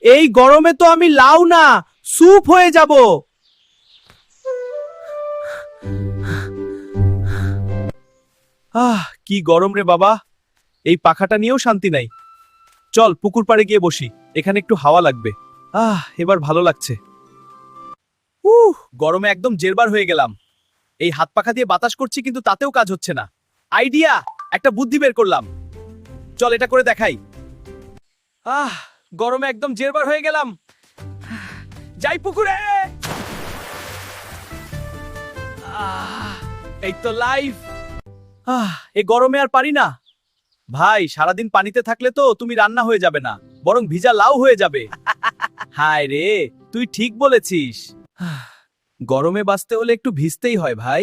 এই গরমে তো আমি লাউ না স্যুপ হয়ে যাব। কি গরম রে বাবা, এই পাখাটা নিয়েও শান্তি নাই। চল পুকুর পাড়ে গিয়ে বসি, এখানে একটু হাওয়া লাগবে। এবার ভালো লাগছে। গরমে একদম জেরবার হয়ে গেলাম। এই হাত পাখা দিয়ে বাতাস করছি কিন্তু তাতেও কাজ হচ্ছে না। আইডিয়া, একটা বুদ্ধি বের করলাম। চল এটা করে দেখাই। গরমে একদম জেরবার হয়ে গেলাম। যাই পুকুরে। এই তো লাইফ। এই গরমে আর পারি না ভাই। সারাদিন পানিতে থাকলে তো তুমি রান্না হয়ে যাবে না, বরং ভিজা লাউ হয়ে যাবে। হায় রে, তুই ঠিক বলেছিস। গরমে বাঁচতে হলে একটু ভিজতেই হয় ভাই।